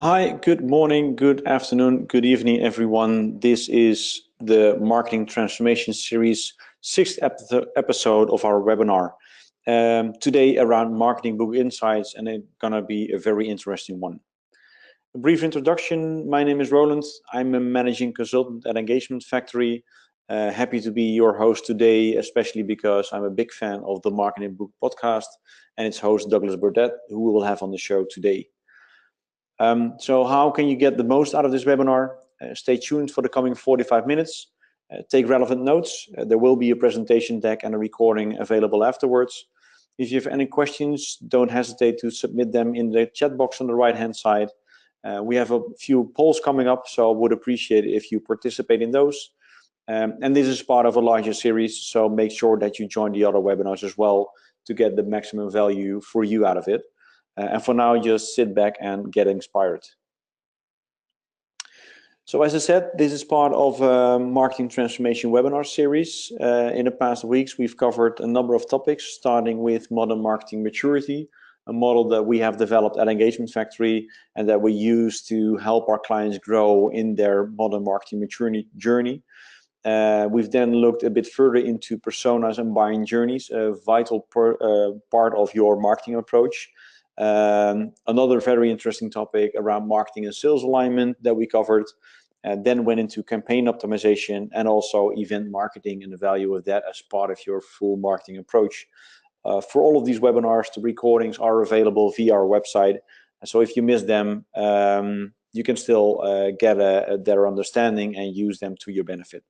Hi, good morning, good afternoon, good evening, everyone. This is the Marketing Transformation Series, sixth episode of our webinar. Today around marketing book insights, and it's gonna be a very interesting one. A brief introduction. My name is Roland. I'm a managing consultant at Engagement Factory. Happy to be your host today, especially because I'm a big fan of the Marketing Book podcast and its host, Douglas Burdett, who we will have on the show today. So how can you get the most out of this webinar? Stay tuned for the coming 45 minutes. Take relevant notes. There will be a presentation deck and a recording available afterwards. If you have any questions, don't hesitate to submit them in the chat box on the right-hand side. We have a few polls coming up, so I would appreciate it if you participate in those. And this is part of a larger series, so make sure that you join the other webinars as well to get the maximum value for you out of it. And for now, just sit back and get inspired. So as I said, this is part of a marketing transformation webinar series. In the past weeks, we've covered a number of topics, starting with modern marketing maturity, a model that we have developed at Engagement Factory and that we use to help our clients grow in their modern marketing maturity journey. We've then looked a bit further into personas and buying journeys, a vital part of your marketing approach. Another very interesting topic around marketing and sales alignment that we covered, and then went into campaign optimization and also event marketing and the value of that as part of your full marketing approach. For all of these webinars, the recordings are available via our website. So if you miss them, you can still get a better understanding and use them to your benefit.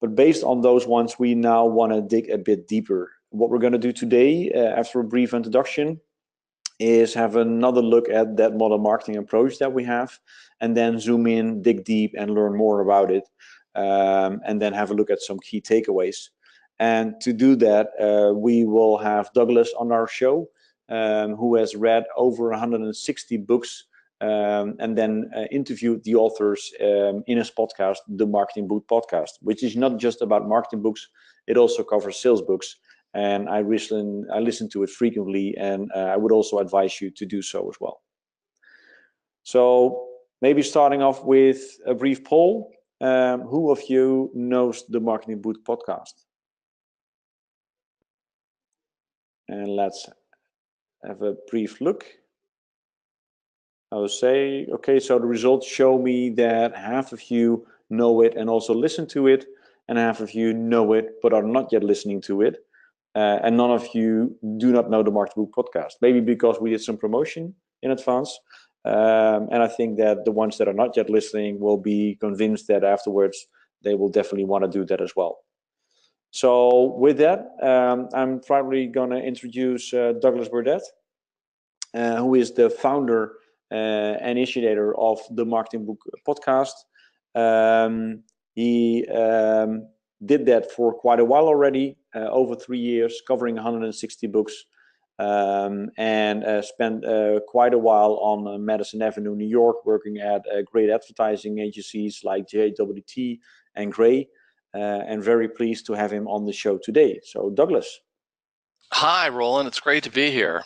But based on those ones, we now want to dig a bit deeper. What we're going to do today, after a brief introduction, is have another look at that modern marketing approach that we have, and then zoom in, dig deep, and learn more about it, and then have a look at some key takeaways. And to do that, we will have Douglas on our show, who has read over 160 books, and then interviewed the authors in his podcast, the Marketing Book Podcast, which is not just about marketing books, it also covers sales books. And I listen to it frequently, and I would also advise you to do so as well. So maybe starting off with a brief poll. Who of you knows the Marketing Book podcast? And let's have a brief look. I will say, okay, so the results show me that half of you know it and also listen to it, and half of you know it but are not yet listening to it. And none of you do not know the Marketing Book podcast, maybe because we did some promotion in advance. And I think that the ones that are not yet listening will be convinced that afterwards they will definitely want to do that as well. So with that, I'm probably going to introduce Douglas Burdett, who is the founder and initiator of the Marketing Book podcast. He did that for quite a while already, over 3 years, covering 160 books, and spent quite a while on Madison Avenue, New York, working at great advertising agencies like JWT and Gray, and very pleased to have him on the show today. So Douglas. Hi, Roland. It's great to be here.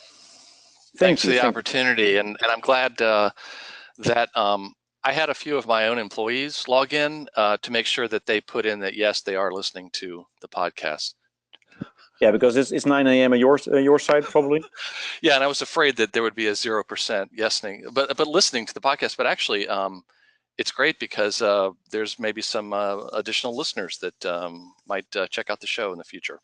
Thanks for the opportunity, and I'm glad that I had a few of my own employees log in to make sure that they put in that, yes, they are listening to the podcast. Yeah, because it's 9 a.m. at your side, probably. Yeah, and I was afraid that there would be a 0% yesing, but listening to the podcast. But actually, it's great because there's maybe some additional listeners that might check out the show in the future.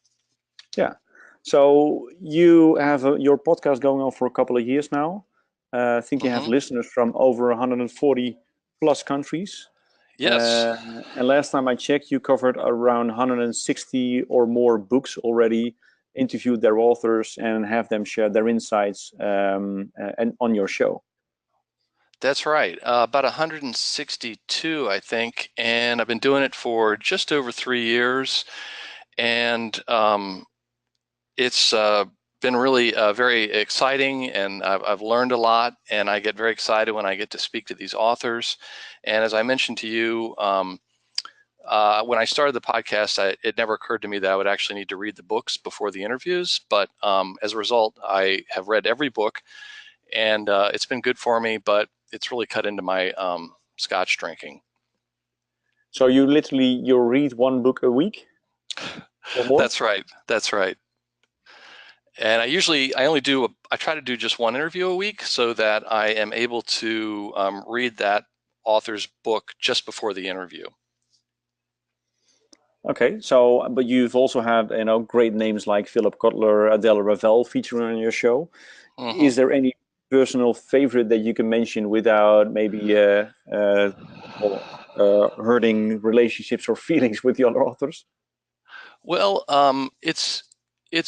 Yeah. So you have your podcast going on for a couple of years now. I think you have listeners from over 140 plus countries. Yes. And last time I checked, you covered around 160 or more books already, interviewed their authors, and have them share their insights and on your show. That's right. About 162, I think. And I've been doing it for just over 3 years. And it's been really very exciting, and I've learned a lot, and I get very excited when I get to speak to these authors. And as I mentioned to you, when I started the podcast, it never occurred to me that I would actually need to read the books before the interviews. But as a result, I have read every book, and it's been good for me. But it's really cut into my Scotch drinking. So you read one book a week or more? That's right. That's right. And I try to do just one interview a week so that I am able to read that author's book just before the interview. Okay, so but you've also had great names like Philip Kotler, Adele Ravel featuring on your show. Mm-hmm. Is there any personal favorite that you can mention without maybe hurting relationships or feelings with the other authors? Well, it's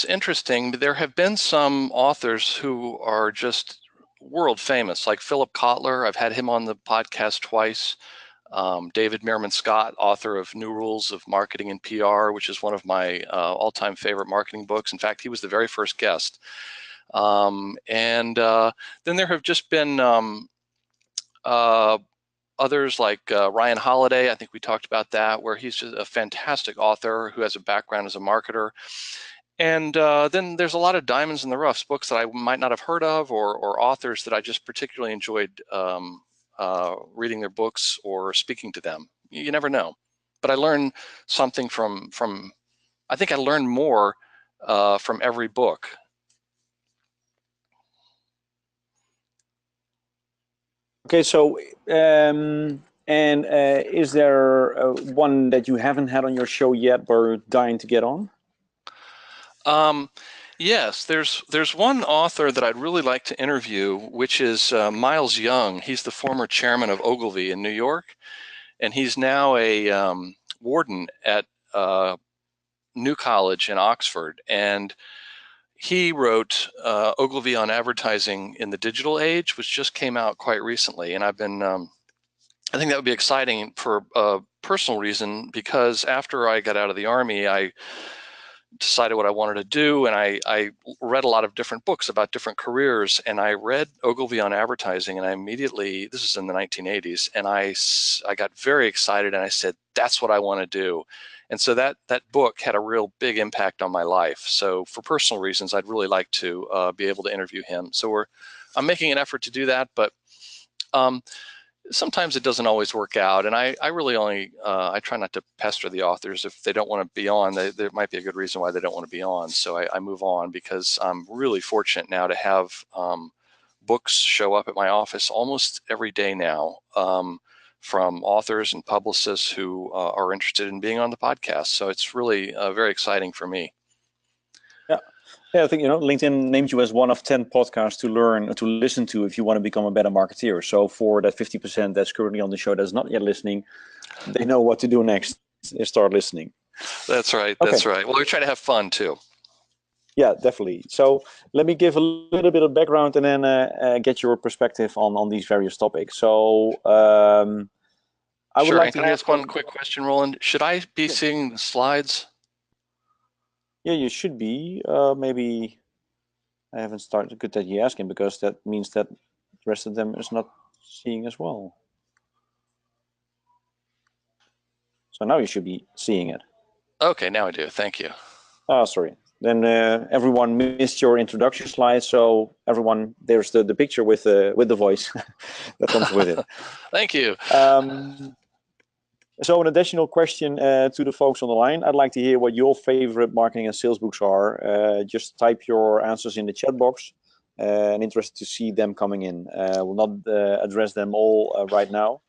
interesting. There have been some authors who are just world famous, like Philip Kotler. I've had him on the podcast twice. David Meerman Scott, author of New Rules of Marketing and PR, which is one of my all-time favorite marketing books. In fact, he was the very first guest. Then there have just been others like Ryan Holiday. I think we talked about that, where he's just a fantastic author who has a background as a marketer. And then there's a lot of diamonds in the roughs, books that I might not have heard of, or authors that I just particularly enjoyed reading their books or speaking to them. You never know. But I learned something from I think I learned more from every book. Okay, so is there one that you haven't had on your show yet, but are dying to get on? Yes, there's one author that I'd really like to interview, which is Miles Young. He's the former chairman of Ogilvy in New York, and he's now a warden at New College in Oxford. And he wrote Ogilvy on Advertising in the Digital Age, which just came out quite recently. And I've been, I think that would be exciting for a personal reason, because after I got out of the Army, I decided what I wanted to do, and I read a lot of different books about different careers, and I read Ogilvy on Advertising, and I immediately, this is in the 1980s, and I got very excited, and I said, that's what I want to do. And so that book had a real big impact on my life. So for personal reasons, I'd really like to be able to interview him. So I'm making an effort to do that, but sometimes it doesn't always work out, and I really only I try not to pester the authors. If they don't want to be on, there might be a good reason why they don't want to be on. So I move on, because I'm really fortunate now to have books show up at my office almost every day now, from authors and publicists who are interested in being on the podcast. So it's really very exciting for me. Yeah, I think LinkedIn named you as one of 10 podcasts to listen to if you want to become a better marketeer. So for that 50% that's currently on the show that's not yet listening, they know what to do next is start listening. That's right. Okay. That's right. Well, we try to have fun too. Yeah, definitely. So let me give a little bit of background and then get your perspective on these various topics. So I would like to Can I ask one quick question, Roland? Should I be seeing the slides? Yeah, you should be. Maybe I haven't started. Good that you're asking, because that means that the rest of them is not seeing as well. So now you should be seeing it. Okay, now I do. Thank you. Oh, sorry. Then everyone missed your introduction slide. So everyone, there's the picture with the voice that comes with it. Thank you. So an additional question to the folks on the line. I'd like to hear what your favorite marketing and sales books are. Just type your answers in the chat box. And interested to see them coming in. We'll not address them all right now,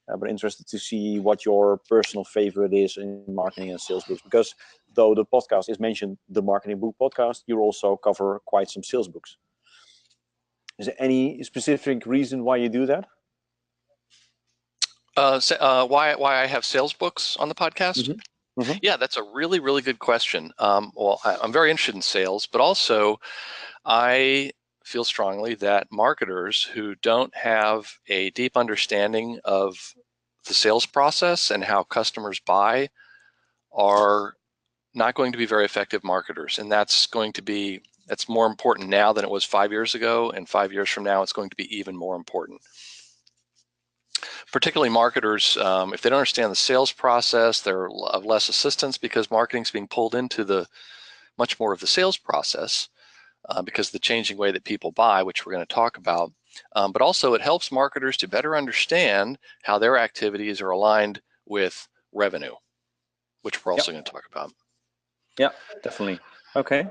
but interested to see what your personal favorite is in marketing and sales books. Because though the podcast is mentioned the Marketing Book Podcast, you also cover quite some sales books. Is there any specific reason why you do that? Why I have sales books on the podcast? Mm-hmm. Mm-hmm. Yeah, that's a really, really good question. Well, I'm very interested in sales, but also I feel strongly that marketers who don't have a deep understanding of the sales process and how customers buy are not going to be very effective marketers. And that's more important now than it was 5 years ago. And 5 years from now, it's going to be even more important. Particularly marketers, if they don't understand the sales process, they're of less assistance, because marketing is being pulled into much more of the sales process because of the changing way that people buy, which we're going to talk about. but also it helps marketers to better understand how their activities are aligned with revenue, which we're also going to talk about. Yeah, definitely. Okay.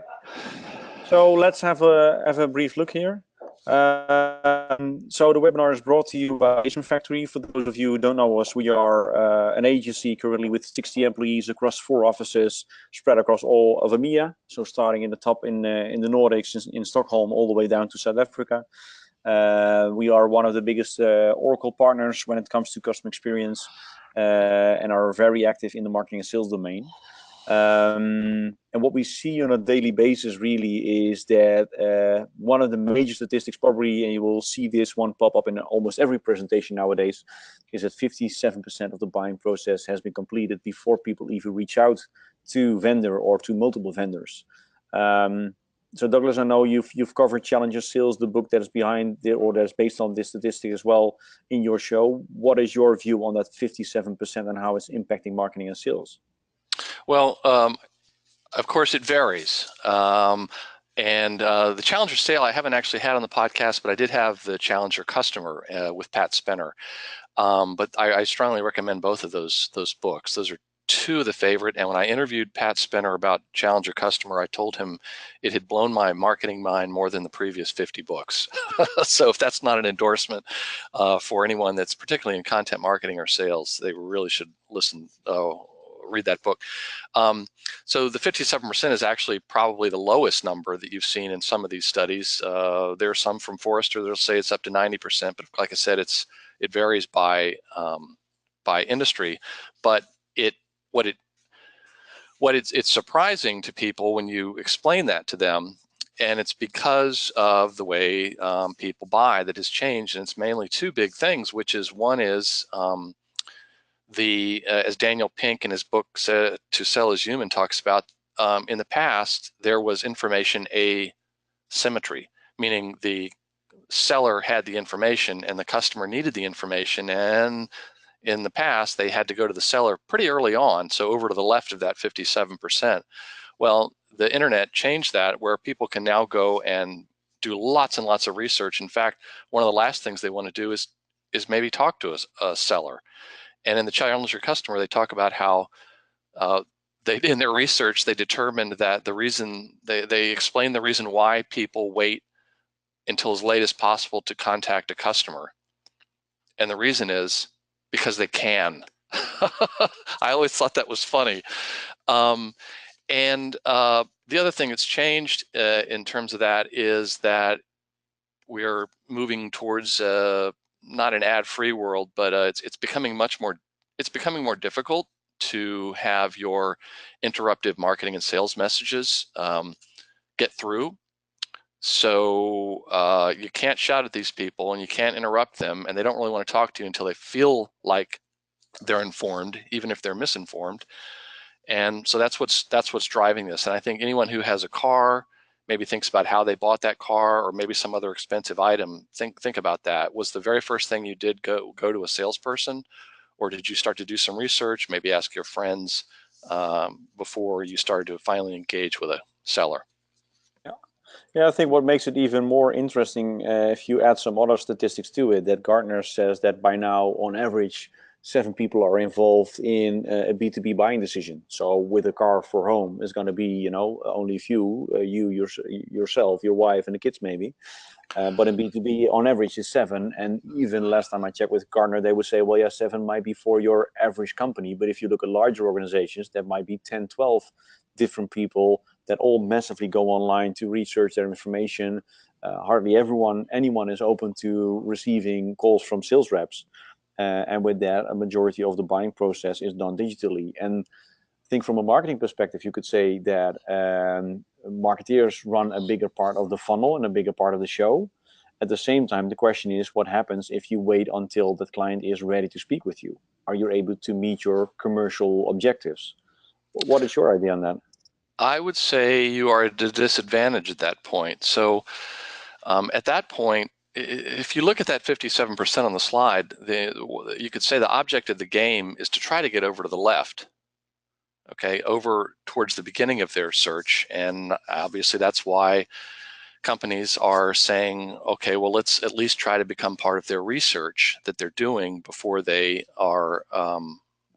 So let's have a brief look here. So the webinar is brought to you by Engagement Factory. For those of you who don't know us, we are an agency currently with 60 employees across 4 offices spread across all of EMEA. So starting in the top in the Nordics, in Stockholm, all the way down to South Africa. We are one of the biggest Oracle partners when it comes to customer experience, and are very active in the marketing and sales domain. And what we see on a daily basis really is that one of the major statistics probably, and you will see this one pop up in almost every presentation nowadays, is that 57% of the buying process has been completed before people even reach out to vendor or to multiple vendors. So Douglas, I know you've covered Challenger Sales, the book that is behind or that's based on this statistic as well in your show. What is your view on that 57% and how it's impacting marketing and sales? Well, of course, it varies. And the Challenger sale I haven't actually had on the podcast, but I did have the Challenger customer with Pat Spinner. But I strongly recommend both of those books. Those are 2 of the favorite. And when I interviewed Pat Spinner about Challenger customer, I told him it had blown my marketing mind more than the previous 50 books. So if that's not an endorsement for anyone that's particularly in content marketing or sales, they really should read that book. So the 57% is actually probably the lowest number that you've seen in some of these studies. There are some from Forrester that'll say it's up to 90%, but like I said, it varies by industry. But it's surprising to people when you explain that to them, and it's because of the way people buy that has changed, and it's mainly 2 big things, which is one is as Daniel Pink in his book To Sell is Human talks about, in the past there was information asymmetry, meaning the seller had the information and the customer needed the information, and in the past they had to go to the seller pretty early on, so over to the left of that 57%. Well, the internet changed that, where people can now go and do lots and lots of research. In fact, one of the last things they want to do is maybe talk to a seller. And in the Challenger customer, they talk about how in their research, they determined that the reason, they explained the reason why people wait until as late as possible to contact a customer. And the reason is because they can. I always thought that was funny. And the other thing that's changed in terms of that is that we're moving towards not an ad-free world, but it's becoming more difficult to have your interruptive marketing and sales messages get through. So you can't shout at these people and you can't interrupt them, and they don't really want to talk to you until they feel like they're informed, even if they're misinformed. And so that's what's driving this. And I think anyone who has a car, maybe thinks about how they bought that car, or maybe some other expensive item, think about that. Was the very first thing you did go to a salesperson, or did you start to do some research, maybe ask your friends before you started to finally engage with a seller? Yeah, I think what makes it even more interesting, if you add some other statistics to it, that Gartner says that by now, on average, 7 people are involved in a B2B buying decision. So with a car for home, it's going to be, only a few, yourself, your wife, and the kids maybe. But in B2B, on average, is 7. And even last time I checked with Gartner, they would say, well, yeah, 7 might be for your average company. But if you look at larger organizations, that might be 10, 12 different people that all massively go online to research their information. Hardly anyone is open to receiving calls from sales reps. And with that, a majority of the buying process is done digitally. And I think from a marketing perspective, you could say that marketeers run a bigger part of the funnel and a bigger part of the show. At the same time, the question is, what happens if you wait until that client is ready to speak with you? Are you able to meet your commercial objectives? What is your idea on that? I would say you are at a disadvantage at that point. So at that point, if you look at that 57% on the slide, you could say the object of the game is to try to get over to the left, okay, over towards the beginning of their search. And obviously that's why companies are saying, okay, well, let's at least try to become part of their research that they're doing before they are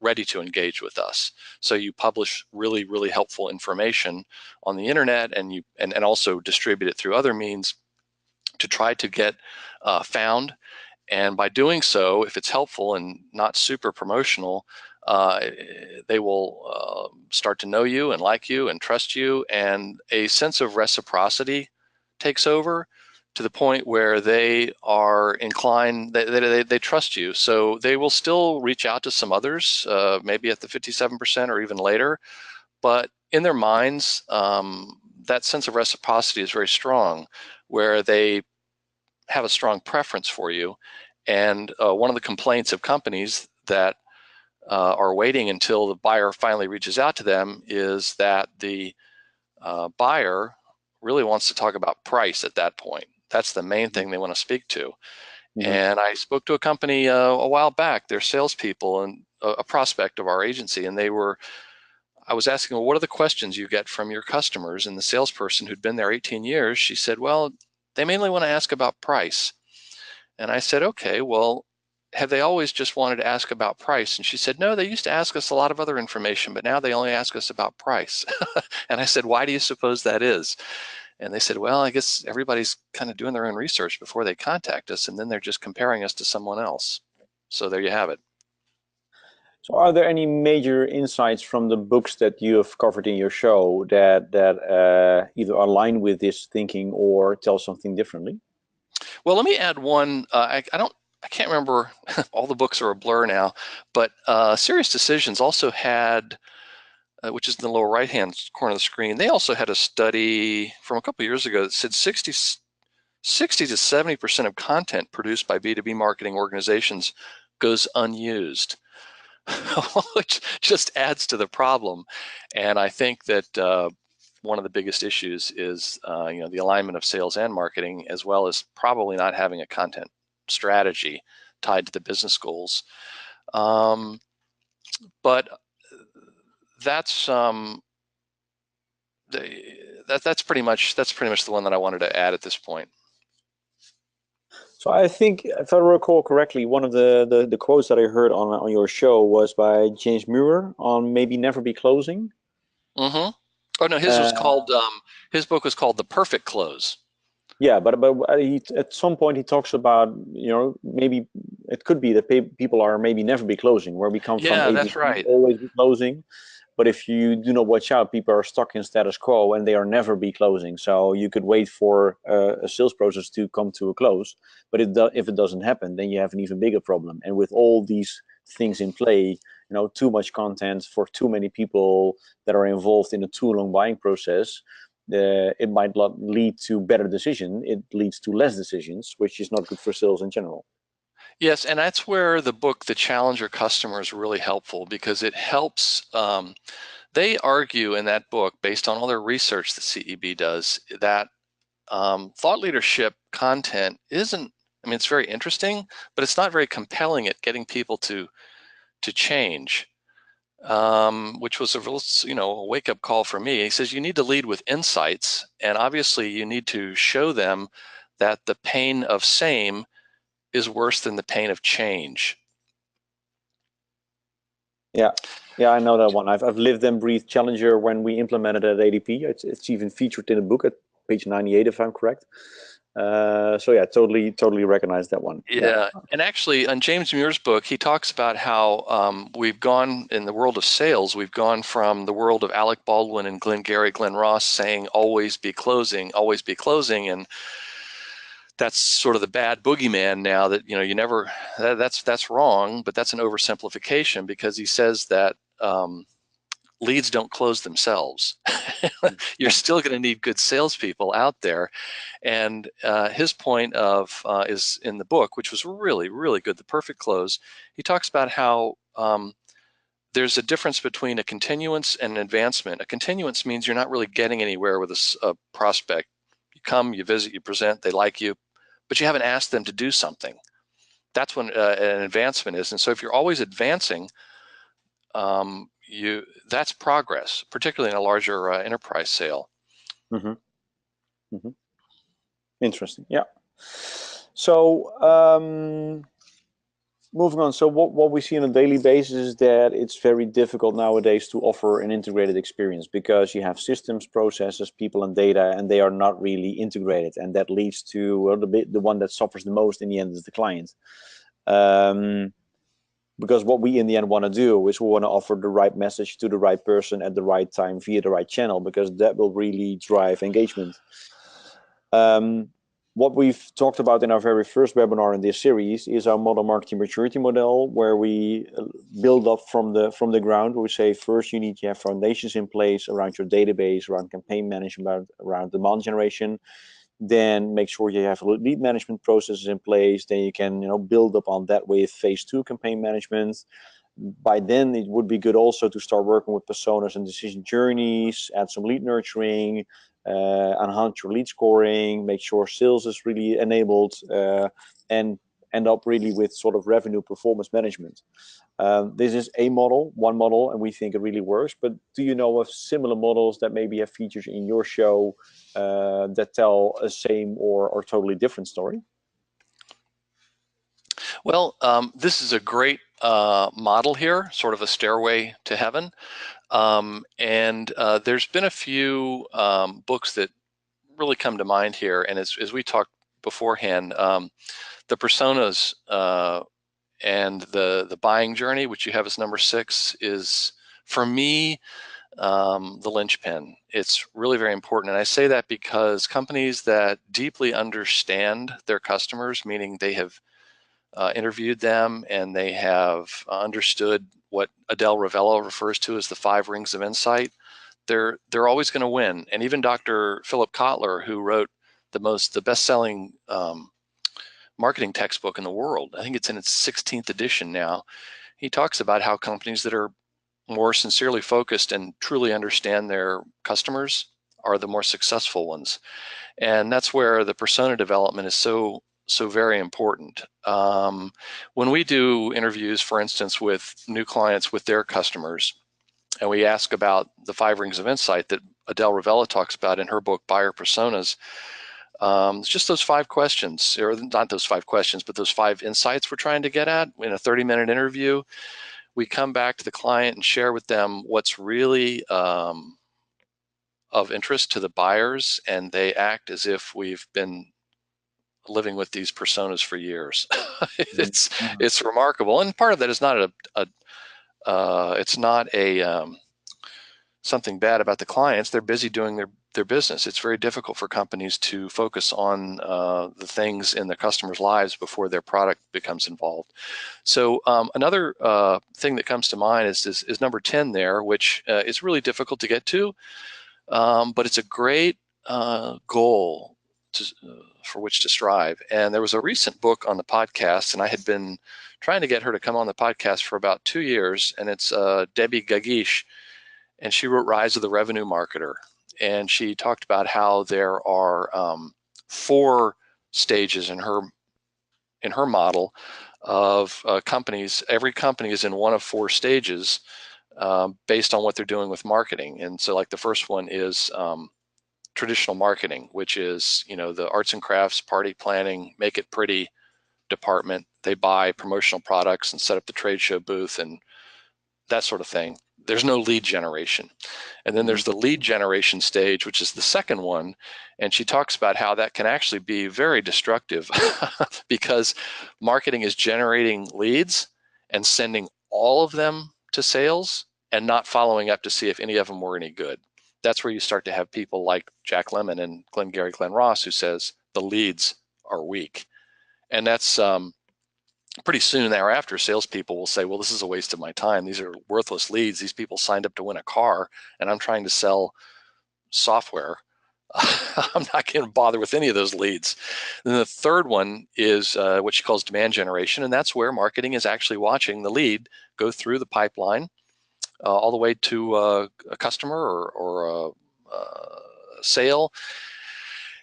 ready to engage with us. So you publish really, really helpful information on the internet, and you and also distribute it through other means to try to get found. And by doing so, if it's helpful and not super promotional, they will start to know you and like you and trust you, and a sense of reciprocity takes over to the point where they are inclined, they trust you. So they will still reach out to some others, maybe at the 57% or even later, but in their minds, that sense of reciprocity is very strong, where they have a strong preference for you. And one of the complaints of companies that are waiting until the buyer finally reaches out to them is that the buyer really wants to talk about price at that point. That's the main thing they want to speak to. Mm-hmm. And I spoke to a company a while back, their salespeople, and a prospect of our agency, and I was asking, well, what are the questions you get from your customers? And the salesperson who'd been there 18 years, she said, well, they mainly want to ask about price. And I said, okay, well, have they always just wanted to ask about price? And she said, no, they used to ask us a lot of other information, but now they only ask us about price. And I said, why do you suppose that is? And they said, well, I guess everybody's kind of doing their own research before they contact us, and then they're just comparing us to someone else. So there you have it. So are there any major insights from the books that you have covered in your show that either align with this thinking or tell something differently? Well, let me add one. I can't remember. All the books are a blur now, but Serious Decisions also had, which is in the lower right-hand corner of the screen. They also had a study from a couple of years ago that said 60 to 70% of content produced by B2B marketing organizations goes unused, which just adds to the problem. And I think that one of the biggest issues is the alignment of sales and marketing, as well as probably not having a content strategy tied to the business goals. But that's that's pretty much the one that I wanted to add at this point. So I think, if I recall correctly, one of the quotes that I heard on your show was by James Muir on maybe never be closing. Mm-hmm. Oh no, his book was called The Perfect Close. Yeah, but at some point he talks about, maybe it could be that people are maybe never be closing, where we come from Yeah, A to that's Z, right. always be closing. But if you do not watch out, people are stuck in status quo and they are never be closing. So you could wait for a sales process to come to a close, but if it doesn't happen, then you have an even bigger problem. And with all these things in play, too much content for too many people that are involved in a too long buying process, it might not lead to better decision. It leads to less decisions, which is not good for sales in general. Yes, and that's where the book, The Challenger Customer, is really helpful, because it helps. They argue in that book, based on all their research that CEB does, that thought leadership content isn't, I mean, it's very interesting, but it's not very compelling at getting people to change, which was a wake-up call for me. He says you need to lead with insights, and obviously you need to show them that the pain of same is worse than the pain of change. Yeah, I know that one. I've lived and breathed Challenger when we implemented it at ADP. It's even featured in a book at page 98, if I'm correct. So yeah, totally recognize that one. Yeah, and actually, on James Muir's book, he talks about how we've gone in the world of sales. We've gone from the world of Alec Baldwin and Glenn Ross saying "always be closing," and that's sort of the bad boogeyman now. That you never. That's wrong, but that's an oversimplification, because he says that leads don't close themselves. You're still going to need good salespeople out there. And his point is in the book, which was really, really good, The Perfect Close. He talks about how there's a difference between a continuance and an advancement. A continuance means you're not really getting anywhere with a prospect. You come, you visit, you present, they like you, but you haven't asked them to do something. That's when an advancement is. And so if you're always advancing, that's progress, particularly in a larger enterprise sale. Mm-hmm. Mm-hmm. Interesting. Yeah. So moving on. So what we see on a daily basis is that it's very difficult nowadays to offer an integrated experience because you have systems, processes, people, and data, and they are not really integrated, and that leads to the one that suffers the most in the end is the client. Because what we in the end want to do is we want to offer the right message to the right person at the right time via the right channel, because that will really drive engagement. What we've talked about in our very first webinar in this series is our model marketing maturity model, where we build up from the ground. We say first you need to have foundations in place around your database, around campaign management, around demand generation. Then make sure you have lead management processes in place. Then you can build upon that with phase 2 campaign management. By then it would be good also to start working with personas and decision journeys, add some lead nurturing, enhance your lead scoring, make sure sales is really enabled, and end up really with sort of revenue performance management. This is one model, and we think it really works. But do you know of similar models that maybe have features in your show that tell a same or totally different story? Well, this is a great model here, sort of a stairway to heaven. And there's been a few books that really come to mind here. And as we talked beforehand, the personas and the buying journey, which you have as number 6, is, for me, the linchpin. It's really very important. And I say that because companies that deeply understand their customers, meaning they have interviewed them and they have understood what Adele Ravello refers to as the 5 rings of insight, they're always going to win. And even Dr. Philip Kotler, who wrote the best-selling marketing textbook in the world, I think it's in its 16th edition now, he talks about how companies that are more sincerely focused and truly understand their customers are the more successful ones. And that's where the persona development is so very important. When we do interviews, for instance, with new clients with their customers, and we ask about the 5 rings of insight that Adele Ravello talks about in her book, Buyer Personas, it's just those 5 questions, or not those 5 questions, but those 5 insights we're trying to get at in a 30-minute interview. We come back to the client and share with them what's really of interest to the buyers, and they act as if we've been living with these personas for years. It's remarkable, and part of that is not it's not something bad about the clients. They're busy doing their business. It's very difficult for companies to focus on the things in their customers' lives before their product becomes involved. So another thing that comes to mind is number 10 there, which is really difficult to get to, but it's a great goal for which to strive. And there was a recent book on the podcast, and I had been trying to get her to come on the podcast for about 2 years, and it's Debbie Gagish, and she wrote Rise of the Revenue Marketer. And she talked about how there are 4 stages in her model of companies. Every company is in one of 4 stages based on what they're doing with marketing. And so, like, the first one is traditional marketing, which is the arts and crafts, party planning, make it pretty department. They buy promotional products and set up the trade show booth and that sort of thing. There's no lead generation. And then there's the lead generation stage, which is the second one. And she talks about how that can actually be very destructive because marketing is generating leads and sending all of them to sales and not following up to see if any of them were any good. That's where you start to have people like Jack Lemmon and Glenn Ross, who says the leads are weak. And that's pretty soon thereafter, salespeople will say, well, this is a waste of my time. These are worthless leads. These people signed up to win a car, and I'm trying to sell software. I'm not going to bother with any of those leads. Then the third one is what she calls demand generation, and that's where marketing is actually watching the lead go through the pipeline all the way to a customer or a sale,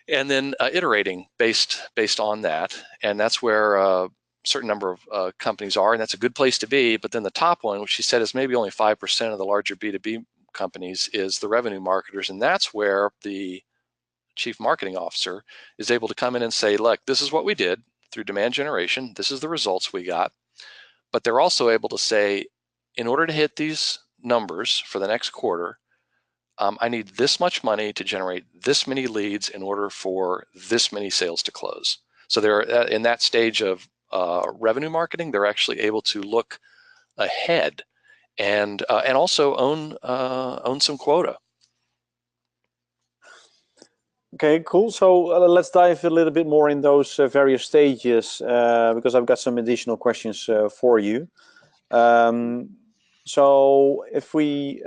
and then iterating based on that. And that's where certain number of companies are, and that's a good place to be. But then the top one, which she said is maybe only 5% of the larger B2B companies, is the revenue marketers, and that's where the chief marketing officer is able to come in and say, look, this is what we did through demand generation. This is the results we got. But they're also able to say, in order to hit these numbers for the next quarter, I need this much money to generate this many leads in order for this many sales to close. So they're in that stage of revenue marketing. They're actually able to look ahead and also own some quota. Okay, cool. So let's dive a little bit more in those various stages because I've got some additional questions for you. So if we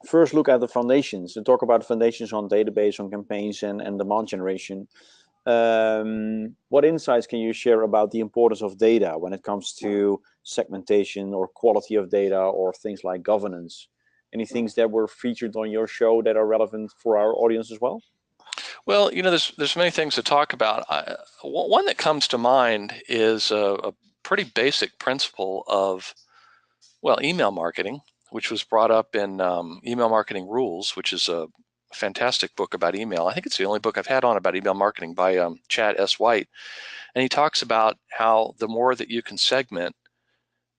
first look at the foundations and talk about foundations on database, on campaigns and demand generation, what insights can you share about the importance of data when it comes to segmentation or quality of data or things like governance? Any things that were featured on your show that are relevant for our audience as well? Well, there's many things to talk about. One that comes to mind is a pretty basic principle of, email marketing, which was brought up in Email Marketing Rules, which is a fantastic book about email. I think it's the only book I've had on about email marketing by Chad S. White. And he talks about how the more that you can segment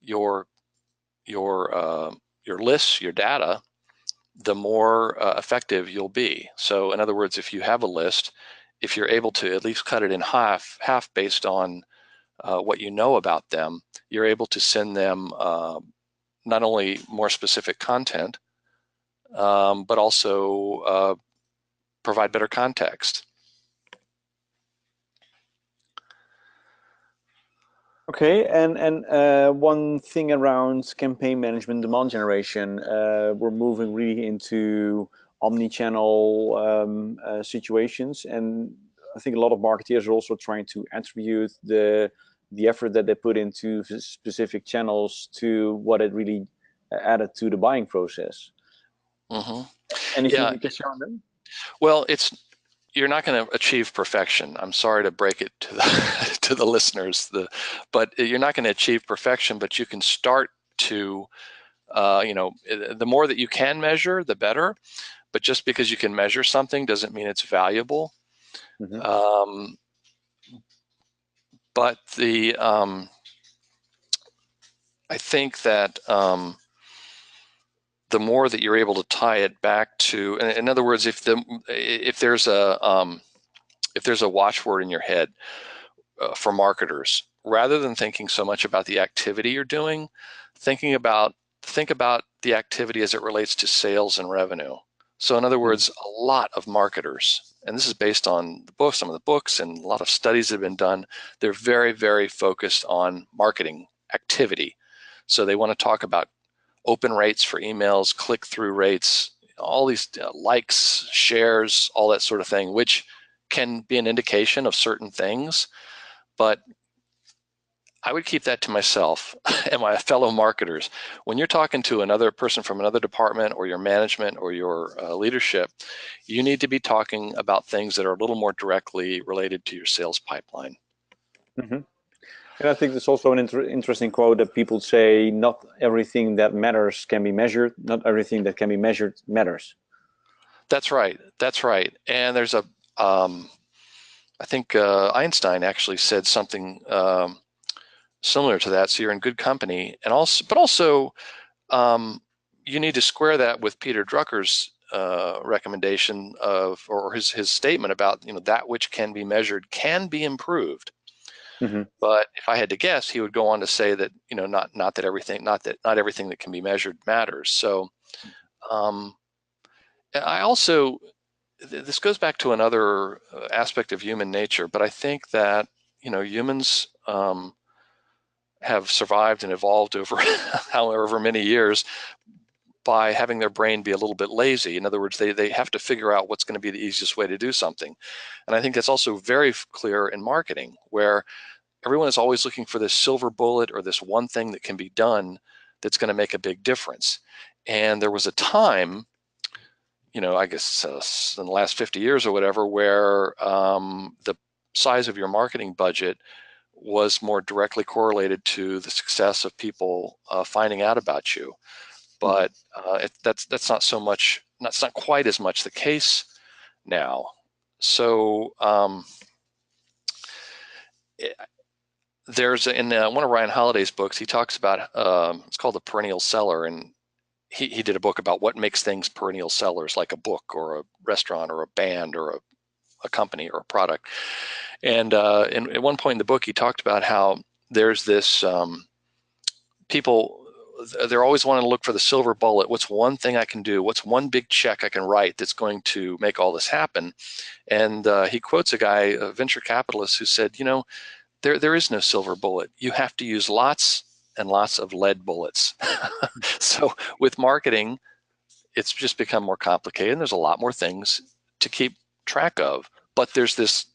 your lists, your data, the more effective you'll be. So in other words, if you have a list, if you're able to at least cut it in half based on what you know about them, you're able to send them not only more specific content, but also provide better context. Okay, and one thing around campaign management, demand generation, we're moving really into omni-channel situations, and I think a lot of marketeers are also trying to attribute the effort that they put into specific channels to what it really added to the buying process. Mm-hmm. Anything Yeah. you can share on them? Well, you're not going to achieve perfection. I'm sorry to break it to the to the listeners, but you're not going to achieve perfection. But you can start to, the more that you can measure, the better. But just because you can measure something doesn't mean it's valuable. Mm-hmm. But I think that the more that you're able to tie it back to, in other words, if there's a watchword in your head for marketers, rather than thinking so much about the activity you're doing, think about the activity as it relates to sales and revenue. So in other words, a lot of marketers, and this is based on the books, some of the books and a lot of studies that have been done, they're very, very focused on marketing activity. So they want to talk about open rates for emails, click-through rates, all these likes, shares, all that sort of thing, which can be an indication of certain things. But I would keep that to myself and my fellow marketers. When you're talking to another person from another department or your management or your leadership, you need to be talking about things that are a little more directly related to your sales pipeline. Mm-hmm. And I think there's also an interesting quote that people say, not everything that matters can be measured, not everything that can be measured matters. That's right. That's right. And there's I think Einstein actually said something similar to that. So you're in good company, and also, you need to square that with Peter Drucker's recommendation or his statement about that which can be measured can be improved. Mm-hmm. But if I had to guess, he would go on to say that not everything that can be measured matters. So I also, this goes back to another aspect of human nature, but I think that humans have survived and evolved over however many years by having their brain be a little bit lazy. In other words, they have to figure out what's going to be the easiest way to do something. And I think that's also very clear in marketing, where everyone is always looking for this silver bullet or this one thing that can be done that's going to make a big difference. And there was a time, I guess in the last 50 years or whatever, where the size of your marketing budget was more directly correlated to the success of people finding out about you. But that's not so much. That's not quite as much the case now. So there's in one of Ryan Holiday's books, he talks about it's called The Perennial Seller, and he did a book about what makes things perennial sellers, like a book or a restaurant or a band or a company or a product. And at one point in the book, he talked about how there's this people, they're always wanting to look for the silver bullet. What's one thing I can do? What's one big check I can write that's going to make all this happen? And he quotes a guy, a venture capitalist, who said, you know, there is no silver bullet. You have to use lots and lots of lead bullets. So with marketing, it's just become more complicated, and there's a lot more things to keep track of. But there's this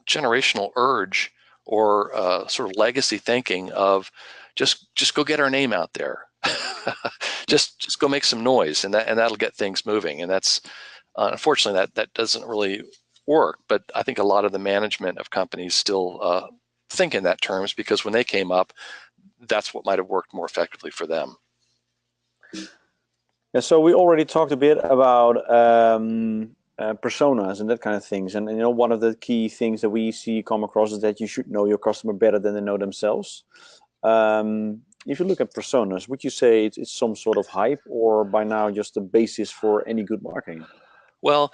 generational urge or sort of legacy thinking of just go get our name out there. just go make some noise, and that'll get things moving. And that's unfortunately that doesn't really work. But I think a lot of the management of companies still think in that terms, because when they came up, that's what might have worked more effectively for them. Yeah, so we already talked a bit about personas and that kind of things. And you know, one of the key things that we see come across is that you should know your customer better than they know themselves. If you look at personas, would you say it's some sort of hype, or by now just the basis for any good marketing? Well,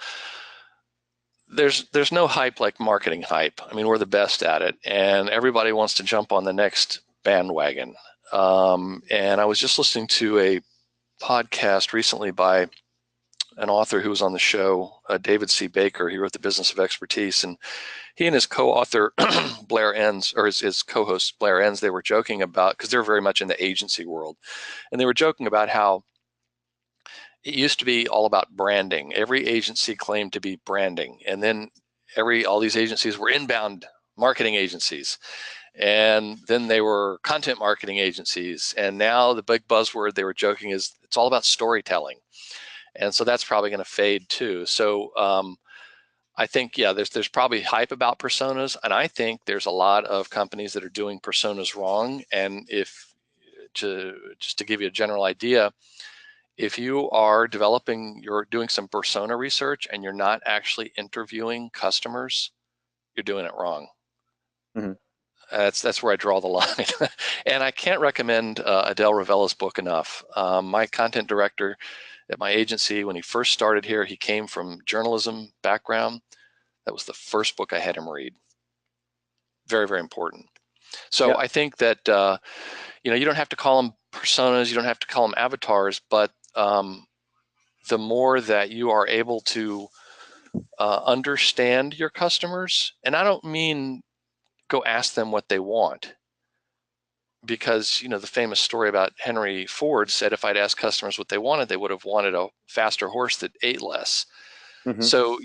there's no hype like marketing hype. I mean, we're the best at it, and everybody wants to jump on the next bandwagon. And I was just listening to a podcast recently by an author who was on the show, David C. Baker. He wrote The Business of Expertise, and he and his co-author Blair Enns, or his co-host Blair Enns, they were joking about, because they're very much in the agency world, and they were joking about how it used to be all about branding. Every agency claimed to be branding, and then all these agencies were inbound marketing agencies, and then they were content marketing agencies, and now the big buzzword they were joking is it's all about storytelling. And so that's probably going to fade too. So I think, yeah, there's probably hype about personas, and I think there's a lot of companies that are doing personas wrong. And just to give you a general idea, if you are you're doing some persona research and you're not actually interviewing customers, you're doing it wrong. Mm-hmm. That's where I draw the line. And I can't recommend Adele Ravella's book enough. My content director at my agency, when he first started here, he came from journalism background. That was the first book I had him read. Very, very important. So I think that you don't have to call them personas, you don't have to call them avatars, but the more that you are able to understand your customers, and I don't mean go ask them what they want, because the famous story about Henry Ford said, if I'd asked customers what they wanted, they would have wanted a faster horse that ate less. Mm-hmm. So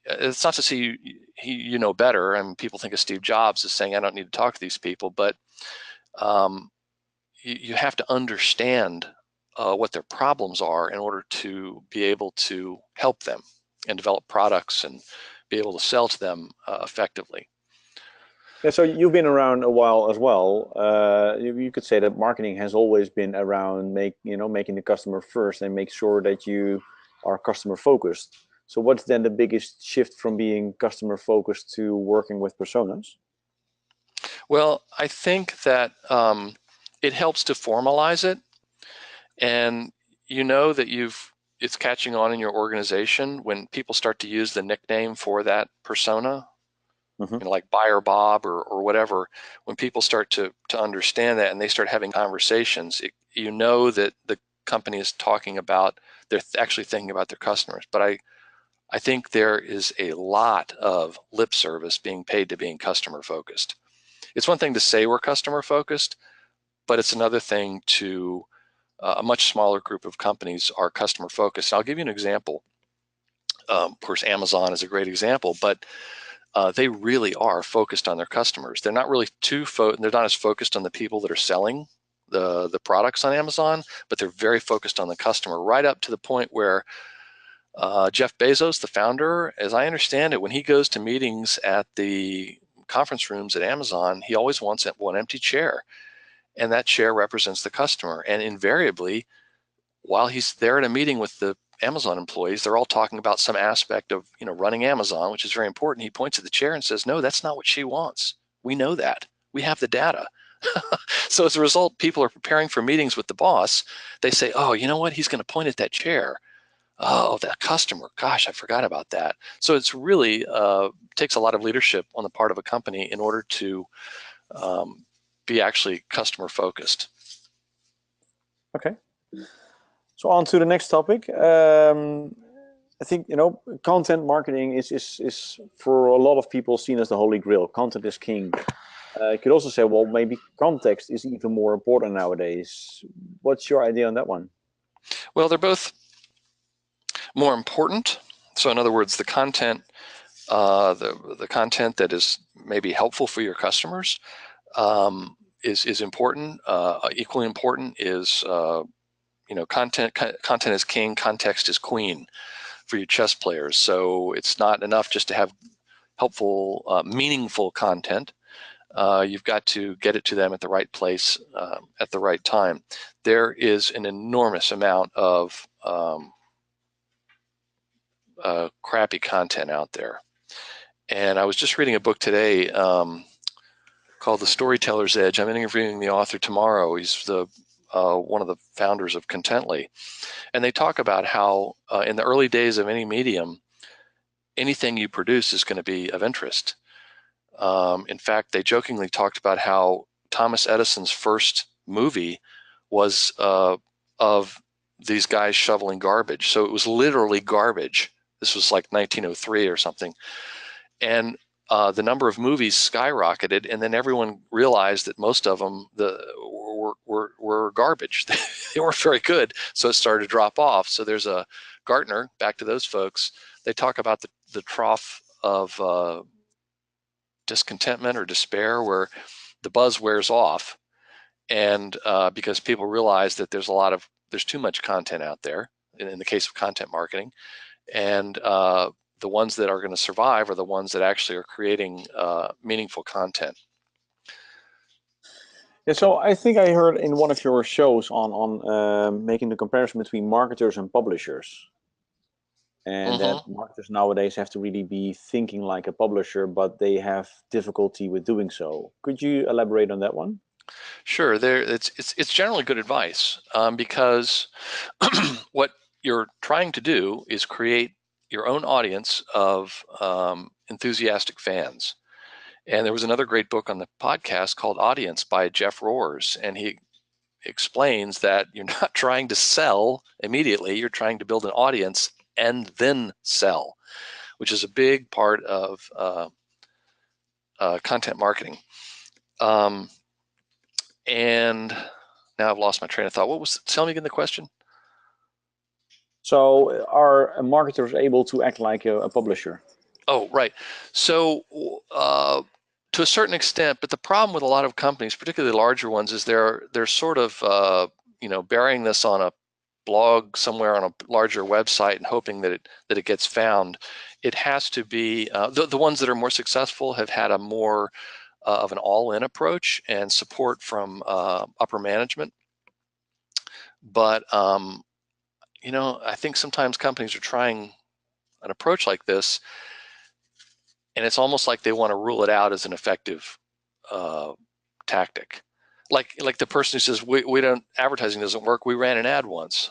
it's not to say you know better, and people think of Steve Jobs as saying, I don't need to talk to these people, but you have to understand what their problems are in order to be able to help them and develop products and be able to sell to them effectively. Yeah, so you've been around a while as well. You could say that marketing has always been around making the customer first and make sure that you are customer focused. So what's then the biggest shift from being customer focused to working with personas? Well, I think that it helps to formalize it, and that it's catching on in your organization when people start to use the nickname for that persona. Mm-hmm. Like Buyer Bob or whatever. When people start to understand that and they start having conversations, that the company is they're actually thinking about their customers. But I think there is a lot of lip service being paid to being customer focused. It's one thing to say we're customer focused, but it's another thing to a much smaller group of companies are customer focused. I'll give you an example. Of course, Amazon is a great example, but they really are focused on their customers. They're not really they're not as focused on the people that are selling the products on Amazon, but they're very focused on the customer, right up to the point where Jeff Bezos, the founder, as I understand it, when he goes to meetings at the conference rooms at Amazon, he always wants one empty chair, and that chair represents the customer. And invariably, while he's there at a meeting with the Amazon employees, they're all talking about some aspect of, running Amazon, which is very important. He points at the chair and says, no, that's not what she wants. We know that. We have the data. So as a result, people are preparing for meetings with the boss. They say, oh, you know what? He's going to point at that chair. Oh, that customer. Gosh, I forgot about that. So it's really takes a lot of leadership on the part of a company in order to be actually customer focused. Okay. So on to the next topic. I think content marketing is for a lot of people seen as the holy grail. Content is king. You could also say, well, maybe context is even more important nowadays. What's your idea on that one? Well, they're both more important. So in other words, the content, the content that is maybe helpful for your customers is important. Equally important is content is king, context is queen for your chess players. So it's not enough just to have helpful, meaningful content. You've got to get it to them at the right place at the right time. There is an enormous amount of crappy content out there. And I was just reading a book today called The Storyteller's Edge. I'm interviewing the author tomorrow. He's one of the founders of Contently. And they talk about how in the early days of any medium, anything you produce is going to be of interest. In fact, they jokingly talked about how Thomas Edison's first movie was of these guys shoveling garbage. So it was literally garbage. This was like 1903 or something. And the number of movies skyrocketed, and then everyone realized that most of them were garbage. They weren't very good, so it started to drop off. So there's a Gartner, back to those folks, they talk about the trough of discontentment or despair where the buzz wears off, and because people realize that there's too much content out there in the case of content marketing, and the ones that are going to survive are the ones that actually are creating meaningful content. Yeah, so I think I heard in one of your shows on making the comparison between marketers and publishers, and that marketers nowadays have to really be thinking like a publisher, but they have difficulty with doing so. Could you elaborate on that one? Sure, it's generally good advice because what you're trying to do is create your own audience of enthusiastic fans. And there was another great book on the podcast called Audience by Jeff Rohrs, and he explains that you're not trying to sell immediately, you're trying to build an audience and then sell, which is a big part of content marketing. And now I've lost my train of thought. Tell me again the question. So are marketers able to act like a publisher? Oh, right. So to a certain extent, but the problem with a lot of companies, particularly larger ones, is they're sort of burying this on a blog somewhere on a larger website and hoping that it gets found. It has to be the ones that are more successful have had a more of an all-in approach and support from upper management. But I think sometimes companies are trying an approach like this, and it's almost like they want to rule it out as an effective tactic. Like the person who says, we don't, advertising doesn't work, we ran an ad once.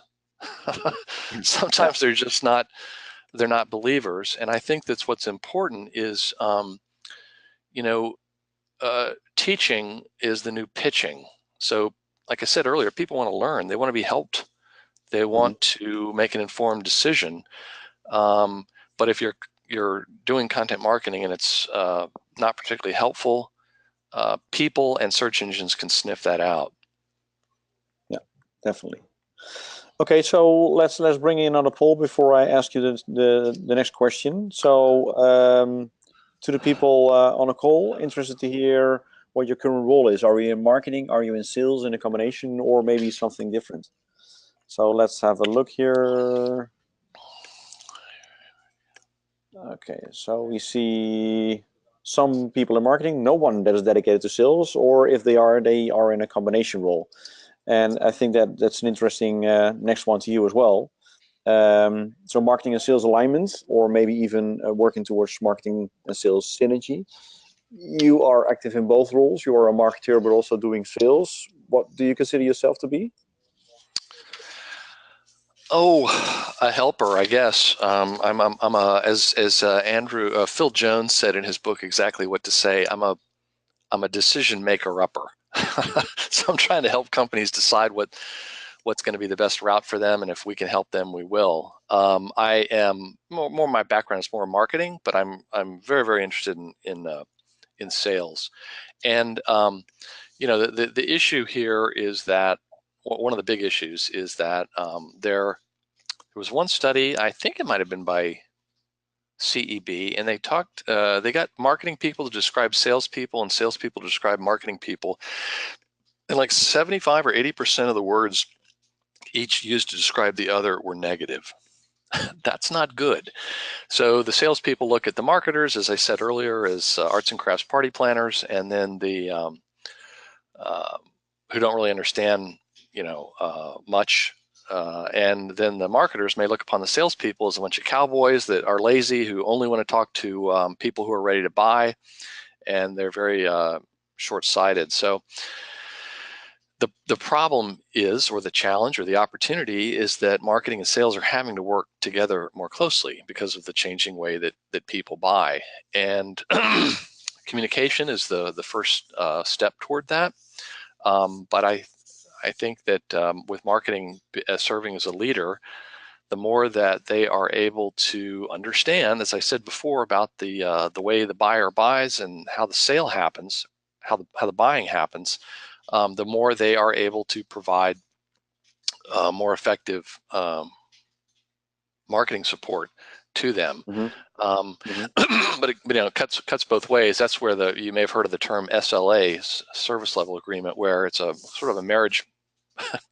Sometimes they're just not believers. And I think that's what's important is, teaching is the new pitching. So like I said earlier, people want to learn, they want to be helped. They want to make an informed decision. But if you're doing content marketing and it's not particularly helpful, people and search engines can sniff that out. Yeah, definitely. Okay, so let's bring in another poll before I ask you the next question. So to the people on a call, interested to hear what your current role is. Are you in marketing? Are you in sales, in a combination, or maybe something different? So let's have a look here. Okay, so we see some people in marketing, no one that is dedicated to sales, or if they are in a combination role. And I think that's an interesting next one to you as well. So marketing and sales alignment, or maybe even working towards marketing and sales synergy. You are active in both roles. You are a marketer, but also doing sales. What do you consider yourself to be? Oh, a helper, I guess. As Phil Jones said in his book, Exactly What to Say. I'm a decision maker upper. So I'm trying to help companies decide what's going to be the best route for them, and if we can help them, we will. I am more my background is more marketing, but I'm very, very interested in sales. And the issue here is that one of the big issues is that there was one study, I think it might have been by CEB, and they got marketing people to describe salespeople and salespeople to describe marketing people, and like 75 or 80% of the words each used to describe the other were negative. That's not good. So the salespeople look at the marketers, as I said earlier, as arts and crafts party planners, and then the who don't really understand, much. And then the marketers may look upon the salespeople as a bunch of cowboys that are lazy, who only want to talk to people who are ready to buy, and they're very short-sighted. So the problem is, or the challenge, or the opportunity is that marketing and sales are having to work together more closely because of the changing way that people buy. And communication is the first step toward that. But I think that with marketing serving as a leader, the more that they are able to understand, as I said before, about the way the buyer buys and how the sale happens, how the buying happens, the more they are able to provide more effective marketing support to them. Mm-hmm. But it cuts both ways. That's where you may have heard of the term SLA, service level agreement, where it's a sort of a marriage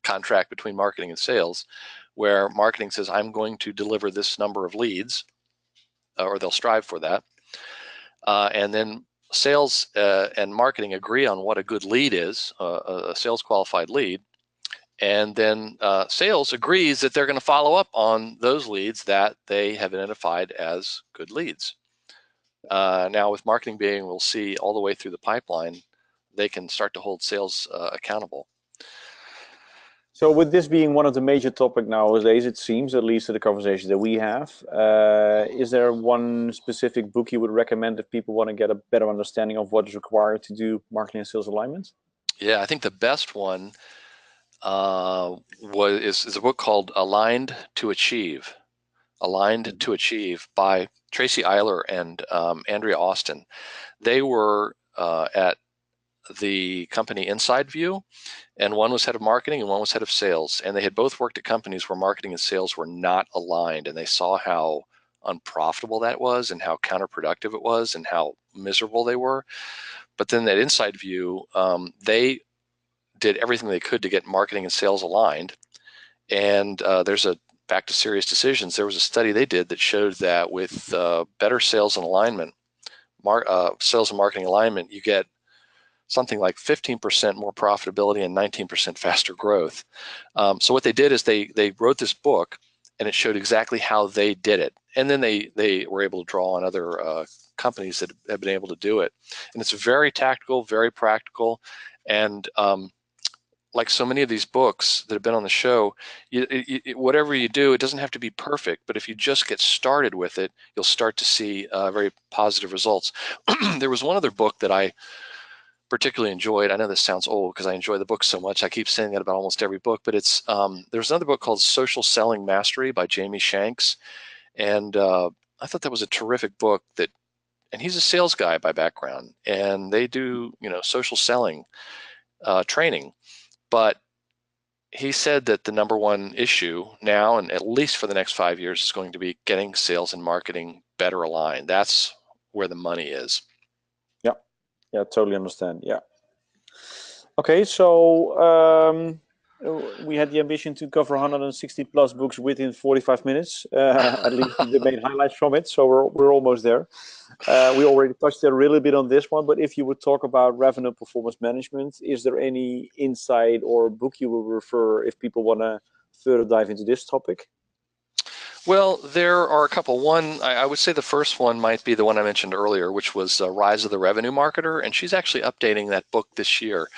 contract between marketing and sales, where marketing says, I'm going to deliver this number of leads, or they'll strive for that. And then sales and marketing agree on what a good lead is, a sales qualified lead. And then sales agrees that they're going to follow up on those leads that they have identified as good leads. Now with marketing being able to see all the way through the pipeline, they can start to hold sales accountable. So with this being one of the major topics nowadays, it seems, at least to the conversation that we have, is there one specific book you would recommend if people want to get a better understanding of what is required to do marketing and sales alignment? Yeah, I think the best one is a book called Aligned to Achieve. Aligned to Achieve by Tracy Eiler and Andrea Austin. They were at the company Inside View, and one was head of marketing and one was head of sales. And they had both worked at companies where marketing and sales were not aligned, and they saw how unprofitable that was and how counterproductive it was and how miserable they were. But then at Inside View, they did everything they could to get marketing and sales aligned. And there's a back to serious decisions. There was a study they did that showed that with better sales and alignment, sales and marketing alignment, you get something like 15% more profitability and 19% faster growth. So what they did is they wrote this book, and it showed exactly how they did it. And then they were able to draw on other companies that have been able to do it. And it's very tactical, very practical, and like so many of these books that have been on the show, whatever you do, it doesn't have to be perfect, but if you just get started with it, you'll start to see very positive results. There was one other book that I particularly enjoyed. I know this sounds old because I enjoy the book so much. I keep saying that about almost every book, but it's there's another book called Social Selling Mastery by Jamie Shanks, and I thought that was a terrific book. And he's a sales guy by background, and they do social selling training. But he said that the number one issue now, and at least for the next 5 years, is going to be getting sales and marketing better aligned. That's where the money is. Yeah, totally understand. Yeah. Okay, so we had the ambition to cover 160 plus books within 45 minutes, at least the main highlights from it. So we're almost there. We already touched a little bit on this one, but if you would talk about revenue performance management, is there any insight or book you will refer if people want to further dive into this topic? Well, there are a couple. One, I would say the first one might be the one I mentioned earlier, which was Rise of the Revenue Marketer, and she's actually updating that book this year.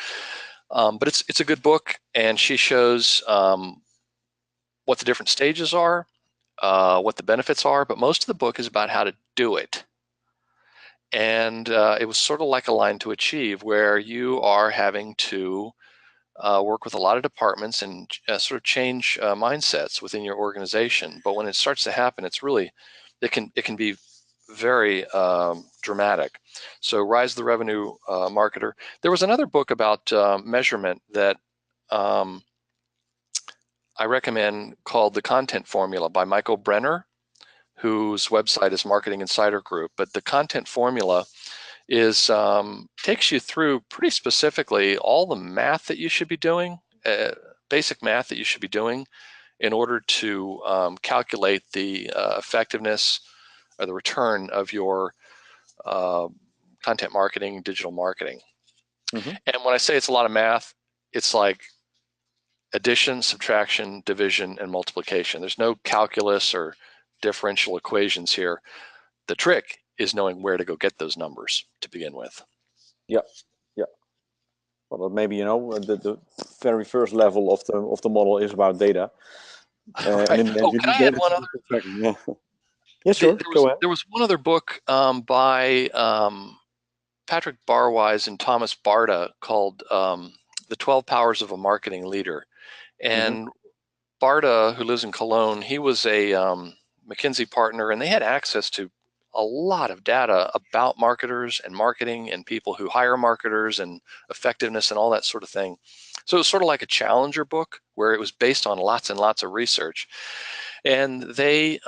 But it's a good book, and she shows what the different stages are, what the benefits are, but most of the book is about how to do it. And it was sort of like Align to Achieve, where you are having to work with a lot of departments and sort of change mindsets within your organization. But when it starts to happen, it can be very dramatic. So Rise of the Revenue Marketer. There was another book about measurement that I recommend called The Content Formula by Michael Brenner, whose website is Marketing Insider Group. But the Content Formula is takes you through pretty specifically all the math that you should be doing, basic math that you should be doing in order to calculate the effectiveness or the return of your content marketing, digital marketing. Mm-hmm. And when I say it's a lot of math, it's like addition, subtraction, division, and multiplication. There's no calculus or differential equations here. The trick is knowing where to go get those numbers to begin with. Yeah, yeah. Well, maybe the very first level of the model is about data. Right. And can I add one other? Yeah. Yeah, sure. Go ahead. There was one other book by Patrick Barwise and Thomas Barta called The 12 Powers of a Marketing Leader. And Barta, who lives in Cologne, he was a McKinsey partner, and they had access to a lot of data about marketers and marketing and people who hire marketers and effectiveness and all that sort of thing. So it was sort of like a challenger book where it was based on lots and lots of research. And they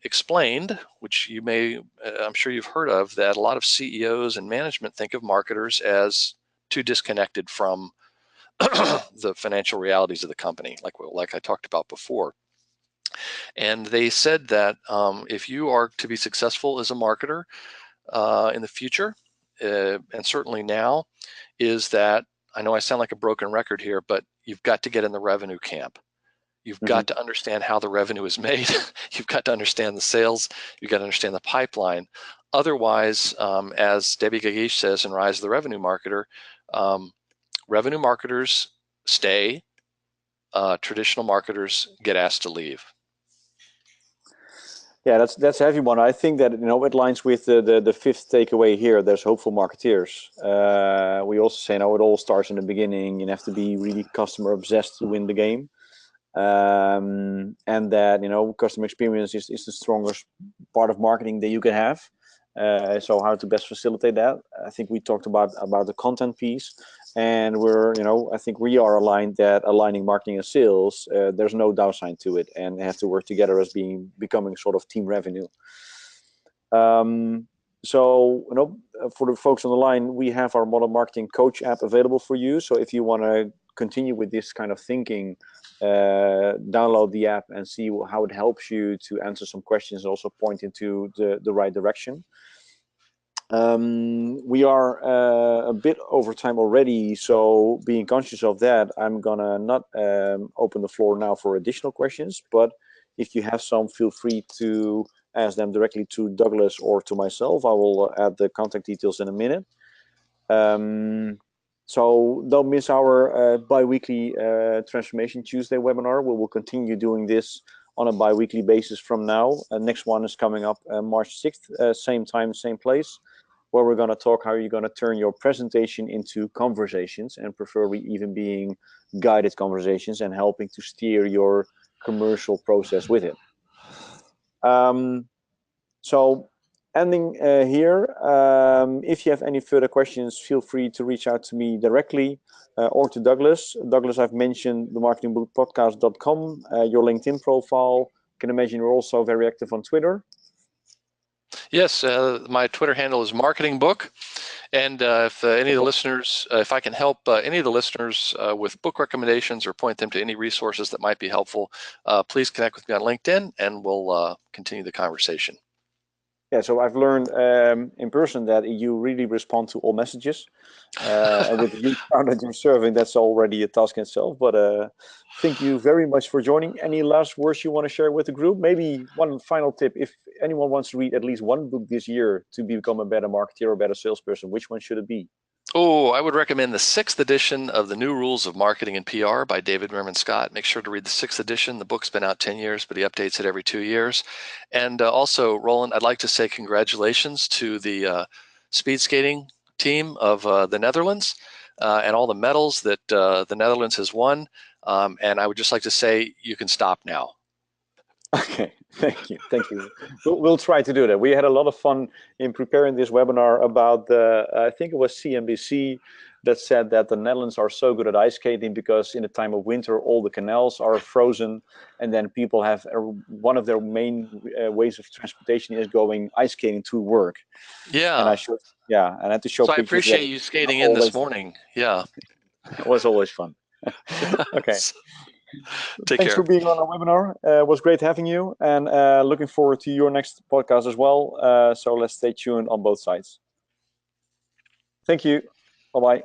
explained, which I'm sure you've heard of, that a lot of CEOs and management think of marketers as too disconnected from the financial realities of the company, like I talked about before. And they said that if you are to be successful as a marketer in the future, and certainly now, is that, I know I sound like a broken record here, but you've got to get in the revenue camp. You've got to understand how the revenue is made. You've got to understand the sales. You've got to understand the pipeline. Otherwise, as Debbie Gagesh says in Rise of the Revenue Marketer, revenue marketers stay, traditional marketers get asked to leave. Yeah, that's a heavy one. I think that it aligns with the fifth takeaway here. There's hope for marketeers. We also say it all starts in the beginning. You have to be really customer obsessed to win the game, and that customer experience is the strongest part of marketing that you can have. So how to best facilitate that? I think we talked about the content piece, and I think we are aligned that aligning marketing and sales, there's no downside to it, and they have to work together as becoming sort of team revenue. So for the folks on the line, we have our Modern Marketing Coach app available for you. So if you want to continue with this kind of thinking, download the app and see how it helps you to answer some questions and also point into the right direction. We are a bit over time already, so being conscious of that, I'm gonna not open the floor now for additional questions, but if you have some, feel free to ask them directly to Douglas or to myself. I will add the contact details in a minute. So don't miss our bi-weekly Transformation Tuesday webinar. We will continue doing this on a bi-weekly basis from now. Next one is coming up March 6th, same time, same place, where we're going to talk how you're going to turn your presentation into conversations, and preferably even being guided conversations and helping to steer your commercial process with it. So ending here, if you have any further questions, feel free to reach out to me directly or to Douglas. Douglas, I've mentioned the marketingbookpodcast.com, your LinkedIn profile. I can imagine you're also very active on Twitter. Yes, my Twitter handle is marketingbook. And if any of the listeners, if I can help any of the listeners with book recommendations or point them to any resources that might be helpful, please connect with me on LinkedIn and we'll continue the conversation. Yeah, so I've learned in person that you really respond to all messages. And with the huge crowd that you're serving, that's already a task in itself. But thank you very much for joining. Any last words you want to share with the group? Maybe one final tip. If anyone wants to read at least one book this year to become a better marketer or a better salesperson, which one should it be? Oh, I would recommend the 6th edition of The New Rules of Marketing and PR by David Merman Scott. Make sure to read the 6th edition. The book's been out 10 years, but he updates it every 2 years. And also, Roland, I'd like to say congratulations to the speed skating team of the Netherlands and all the medals that the Netherlands has won. And I would just like to say you can stop now. Okay, thank you, thank you. We'll try to do that. We had a lot of fun in preparing this webinar about I think it was CNBC that said that the Netherlands are so good at ice skating because in the time of winter, all the canals are frozen, and then people have one of their main ways of transportation is going ice skating to work. Yeah. And I had to show So I pictures that appreciate you skating in this always morning. Yeah. it was always fun. Okay. Take Thanks care. for being on our webinar. It was great having you, and looking forward to your next podcast as well. So let's stay tuned on both sides. Thank you. Bye-bye.